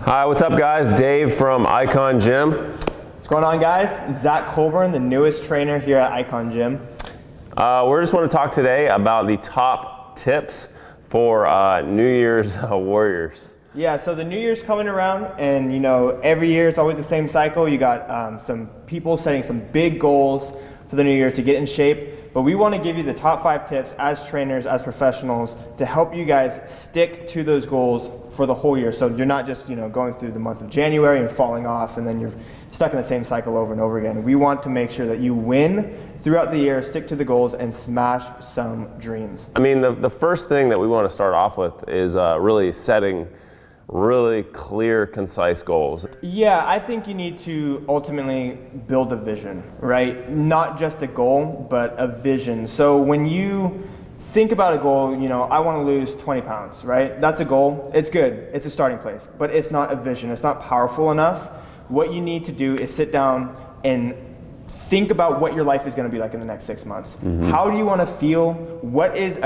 Hi, what's up guys? Dave from Icon Gym. What's going on, guys? It's Zach Colburn, the newest trainer here at Icon Gym. We just want to talk today about the top tips for New Year's warriors. Yeah, so the New Year's coming around, and you know, every year is always the same cycle. You got some people setting some big goals for the New Year to get in shape. But we want to give you the top 5 tips as trainers, as professionals, to help you guys stick to those goals for the whole year. So you're not just, you know, going through the month of January and falling off and then you're stuck in the same cycle over and over again. We want to make sure that you win throughout the year, stick to the goals, and smash some dreams. I mean, the first thing that we want to start off with is really setting really clear, concise goals. Yeah, I think you need to ultimately build a vision, right? Not just a goal, but a vision. So when you think about a goal, you know, I want to lose 20 pounds, right? That's a goal. It's good. It's a starting place, but it's not a vision. It's not powerful enough. What you need to do is sit down and think about what your life is going to be like in the next 6 months. How do you want to feel? What is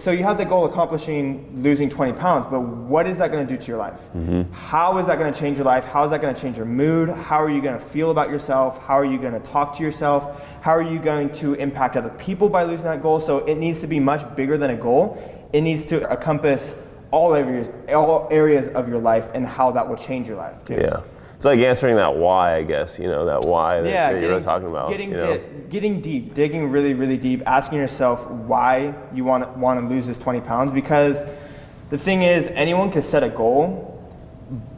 so you have the goal of accomplishing losing 20 pounds, but what is that going to do to your life? How is that going to change your life? How is that going to change your mood? How are you going to feel about yourself? How are you going to talk to yourself? How are you going to impact other people by losing that goal? So it needs to be much bigger than a goal. It needs to encompass all areas of your life and how that will change your life too. Yeah. It's like answering that why, I guess, you know, that why that you're talking about. Getting deep, digging really, really deep, asking yourself why you want to lose this 20 pounds. Because the thing is, anyone can set a goal,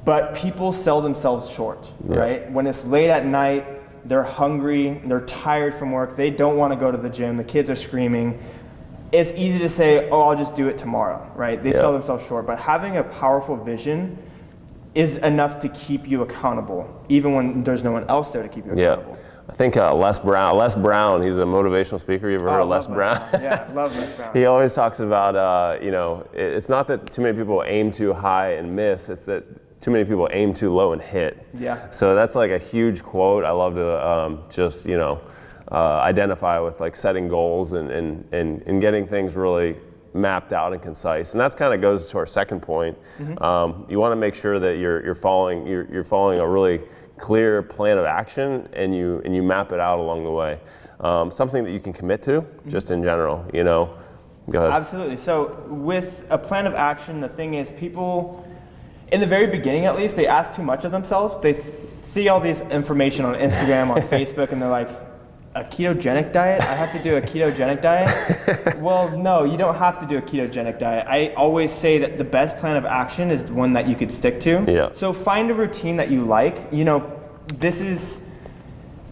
but people sell themselves short, right? When it's late at night, they're hungry, they're tired from work, they don't want to go to the gym, the kids are screaming. It's easy to say, oh, I'll just do it tomorrow, right? They sell themselves short, but having a powerful vision is enough to keep you accountable, even when there's no one else there to keep you accountable. I think Les Brown, he's a motivational speaker. You ever heard of Les Brown? Yeah, love Les Brown. He always talks about, you know, it's not that too many people aim too high and miss, it's that too many people aim too low and hit. Yeah. So that's like a huge quote. I love to just, you know, identify with like setting goals and getting things really mapped out and concise, and that's kind of goes to our second point. You want to make sure that you're following a really clear plan of action, and you map it out along the way. Something that you can commit to, just in general. You know, go ahead. Absolutely. So with a plan of action, the thing is, people in the very beginning, at least, they ask too much of themselves. They see all this information on Instagram, on Facebook, and they're like, a ketogenic diet? I have to do a ketogenic diet? Well, no, you don't have to do a ketogenic diet. I always say that the best plan of action is one that you could stick to. Yeah. So find a routine that you like. You know, this is,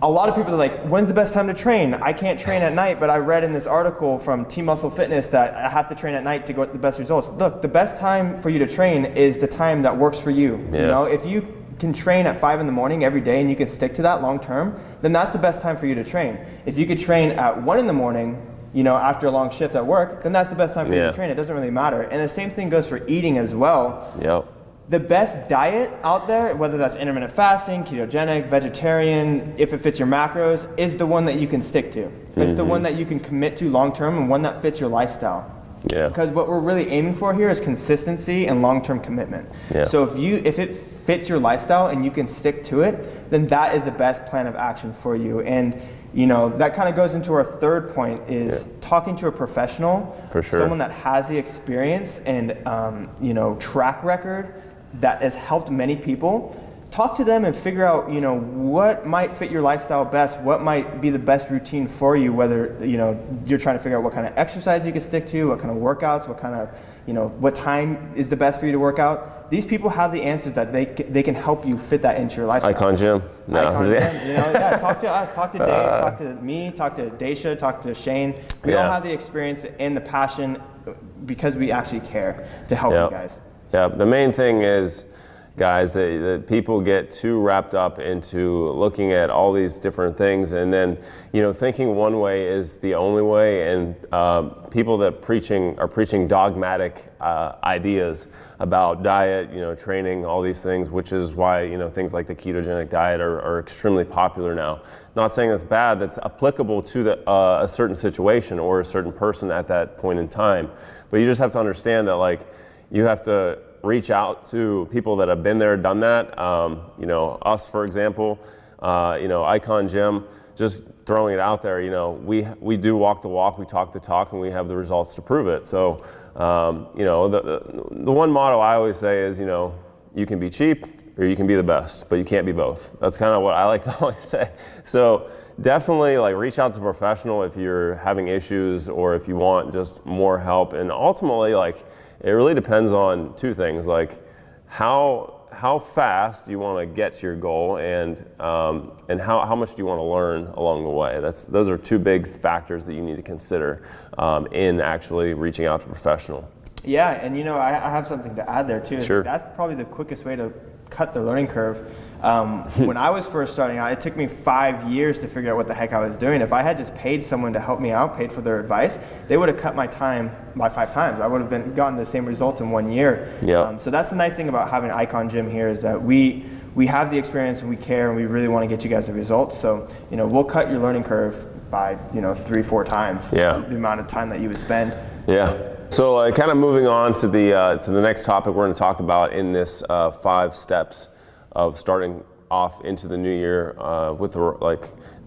a lot of people are like, when's the best time to train? I can't train at night, but I read in this article from Team Muscle Fitness that I have to train at night to get the best results. Look, the best time for you to train is the time that works for you. Yeah. You know, if you can train at 5 in the morning every day and you can stick to that long term, then that's the best time for you to train. If you could train at 1 in the morning, you know, after a long shift at work, then that's the best time for you to train. It doesn't really matter. And the same thing goes for eating as well. Yep. The best diet out there, whether that's intermittent fasting, ketogenic, vegetarian, if it fits your macros, is the one that you can stick to. It's the one that you can commit to long term and one that fits your lifestyle. Yeah. Because what we're really aiming for here is consistency and long-term commitment. Yeah. So if it fits your lifestyle and you can stick to it, then that is the best plan of action for you. And you know, that kind of goes into our third point is talking to a professional, for sure. Someone that has the experience and you know, track record that has helped many people. Talk to them and figure out, you know, what might fit your lifestyle best, what might be the best routine for you, whether, you know, you're trying to figure out what kind of exercise you can stick to, what kind of workouts, what kind of, you know, what time is the best for you to work out. These people have the answers that they can help you fit that into your lifestyle. Icon Gym. No. Icon Gym, you know, talk to us, talk to Dave, talk to me, talk to Daisha, talk to Shane. We all have the experience and the passion because we actually care to help you guys. Yeah, the main thing is, guys, that people get too wrapped up into looking at all these different things, and then, you know, thinking one way is the only way, and people that are preaching dogmatic ideas about diet, you know, training, all these things, which is why, you know, things like the ketogenic diet are extremely popular now. Not saying that's bad, that's applicable to a certain situation or a certain person at that point in time, but you just have to understand that, like, you have to reach out to people that have been there, done that. You know, us, for example, you know, Icon Gym, just throwing it out there, you know, we do walk the walk, we talk the talk, and we have the results to prove it. So, you know, the one motto I always say is, you know, you can be cheap or you can be the best, but you can't be both. That's kind of what I like to always say. So definitely like reach out to a professional if you're having issues or if you want just more help. And ultimately, like, it really depends on two things, like how fast do you want to get to your goal, and how much do you want to learn along the way. Those are two big factors that you need to consider in actually reaching out to a professional. Yeah, and you know, I have something to add there too. Sure. That's probably the quickest way to cut the learning curve. When I was first starting out, it took me 5 years to figure out what the heck I was doing. If I had just paid someone to help me out, paid for their advice, they would have cut my time by 5 times. I would have gotten the same results in 1 year. Yeah. So that's the nice thing about having Icon Gym here, is that we have the experience and we care and we really want to get you guys the results. So, you know, we'll cut your learning curve by, you know, 3-4 times the amount of time that you would spend. Yeah. So kind of moving on to the next topic we're going to talk about in this 5 steps of starting off into the new year with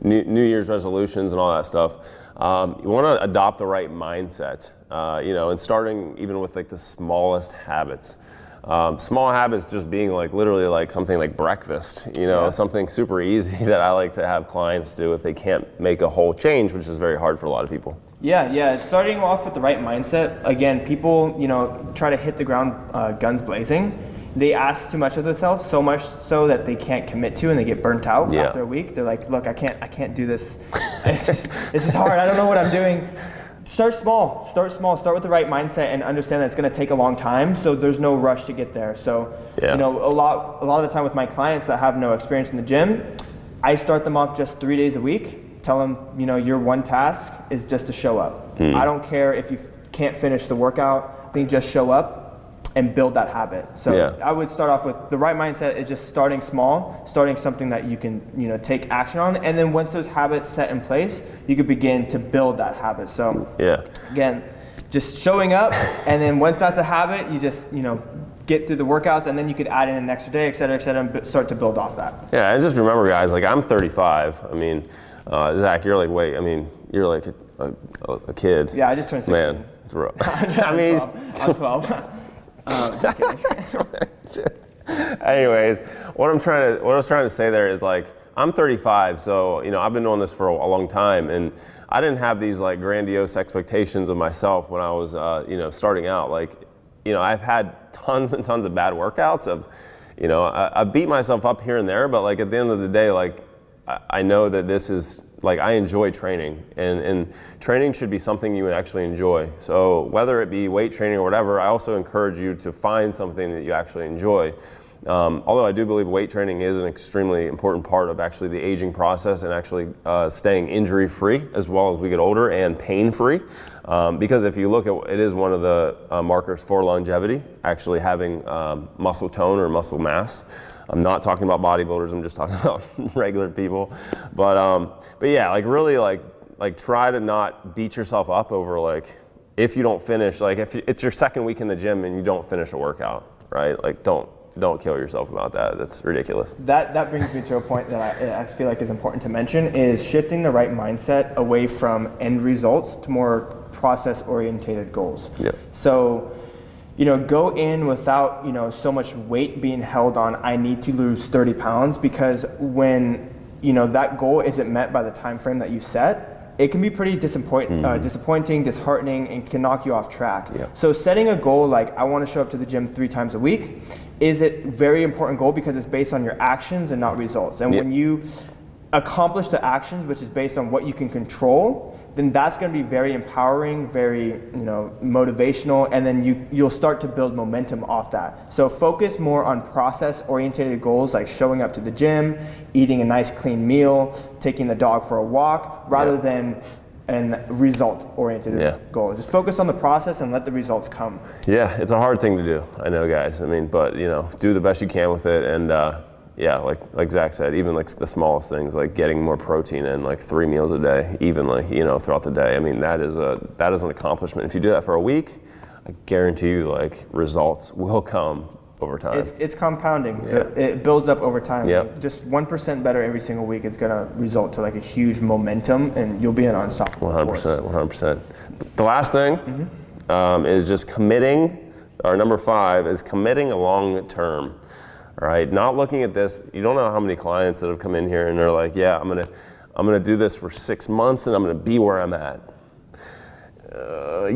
New Year's resolutions and all that stuff. You want to adopt the right mindset, you know, and starting even with like the smallest habits. Small habits just being like literally like something like breakfast, you know, something super easy that I like to have clients do if they can't make a whole change, which is very hard for a lot of people. Yeah. Starting off with the right mindset. Again, people, you know, try to hit the ground guns blazing. They ask too much of themselves, so much so that they can't commit to, and they get burnt out after a week. They're like, look, I can't do this. This is hard. I don't know what I'm doing. Start small. Start with the right mindset and understand that it's going to take a long time. So there's no rush to get there. So you know, a lot of the time with my clients that have no experience in the gym, I start them off just 3 days a week. Tell them, you know, your one task is just to show up. I don't care if you can't finish the workout. I think just show up and build that habit. So I would start off with the right mindset is just starting small, starting something that you can, you know, take action on, and then once those habits set in place, you could begin to build that habit. So again, just showing up, and then once that's a habit, you just, you know, get through the workouts, and then you could add in an extra day, et cetera, and start to build off that. Yeah, and just remember, guys, like I'm 35. I memean, Zach, you're like, wait, I mean, you're like a kid. Yeah, I just turned 16. Man, it's rough. I mean, I'm 12. Just kidding. Anyways, what I was trying to say there is, like, I'm 35, so, you know, I've been doing this for a long time, and I didn't have these like grandiose expectations of myself when I was, you know, starting out. Like, you know, I've had tons and tons of bad workouts. You know, I beat myself up here and there, but like at the end of the day, like, I know that this is, like, I enjoy training, and training should be something you actually enjoy. So whether it be weight training or whatever, I also encourage you to find something that you actually enjoy. Although I do believe weight training is an extremely important part of actually the aging process and actually staying injury free as well as we get older, and pain free. Because if you look at it, is one of the markers for longevity, actually having muscle tone or muscle mass. I'm not talking about bodybuilders, I'm just talking about regular people. But yeah, like really like try to not beat yourself up over, like, if you don't finish, like if it's your second week in the gym and you don't finish a workout, right? Like don't kill yourself about that. That's ridiculous. That brings me to a point that I feel like is important to mention, is shifting the right mindset away from end results to more process-orientated goals. Yep. So, you know, go in without, you know, so much weight being held on, I need to lose 30 pounds, because when, you know, that goal isn't met by the time frame that you set, it can be pretty disappointing, disheartening, and can knock you off track. Yep. So setting a goal like, I want to show up to the gym 3 times a week, is a very important goal, because it's based on your actions and not results. And when you accomplish the actions, which is based on what you can control, then that's going to be very empowering, very, you know, motivational, and then you'll start to build momentum off that. So focus more on process-oriented goals, like showing up to the gym, eating a nice clean meal, taking the dog for a walk, rather than a result-oriented goal. Just focus on the process and let the results come. Yeah, it's a hard thing to do, I know, guys. I mean, but, you know, do the best you can with it, and yeah, like Zach said, even like the smallest things, like getting more protein in, like 3 meals a day, evenly, you know, throughout the day. I mean, that is an accomplishment. If you do that for a week, I guarantee you, like, results will come over time. It's compounding. It builds up over time. Yep. Like just 1% better every single week. It's gonna result to like a huge momentum, and you'll be an unstoppable 100%, 100%. The last thing is just committing. Our number 5 is committing long term. All right, not looking at this. You don't know how many clients that have come in here and they're like, yeah, I'm gonna do this for 6 months and I'm gonna be where I'm at.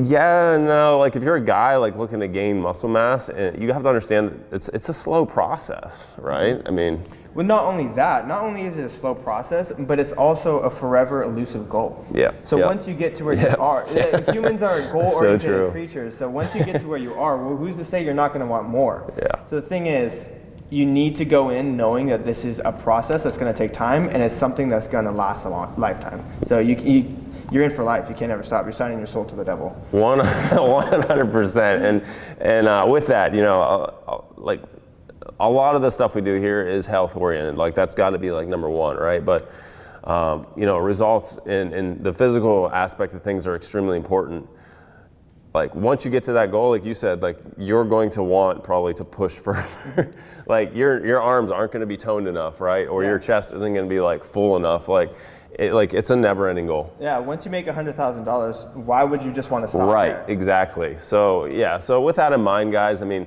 Yeah, no, like if you're a guy like looking to gain muscle mass, you have to understand that it's a slow process, right? I mean, Well, not only is it a slow process, but it's also a forever elusive goal. Yeah. So yeah. once you get to where you are, humans are goal-oriented true. creatures. So once you get to where you are, well, who's to say you're not going to want more? Yeah. So the thing is, you need to go in knowing that this is a process that's going to take time, and it's something that's going to last a long lifetime. So you're in for life. You can't ever stop. You're signing your soul to the devil. 100%. And with that, you know, like a lot of the stuff we do here is health oriented. Like that's got to be like number 1, right? But you know, results in the physical aspect of things are extremely important. Like once you get to that goal, like you said, like you're going to want probably to push further. Like your arms aren't going to be toned enough, right? Or your chest isn't going to be like full enough. Like it's a never-ending goal. Yeah. Once you make $100,000, why would you just want to stop Right. there? Exactly. So yeah. So with that in mind, guys, I mean,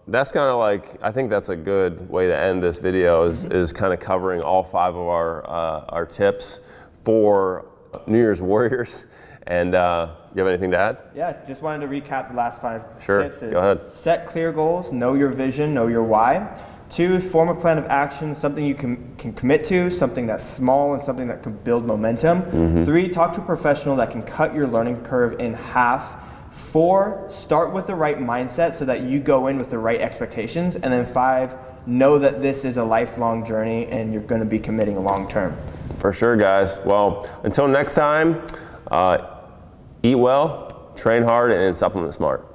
that's kind of like, I think that's a good way to end this video is kind of covering all 5 of our tips for New Year's Warriors. And you have anything to add? Yeah, just wanted to recap the last 5 Sure, tips. go ahead. Set clear goals, know your vision, know your why. 2, form a plan of action, something you can commit to, something that's small and something that can build momentum. 3, talk to a professional that can cut your learning curve in half. 4, start with the right mindset so that you go in with the right expectations. And then 5, know that this is a lifelong journey and you're going to be committing long term. For sure, guys. Well, until next time, eat well, train hard, and supplement smart.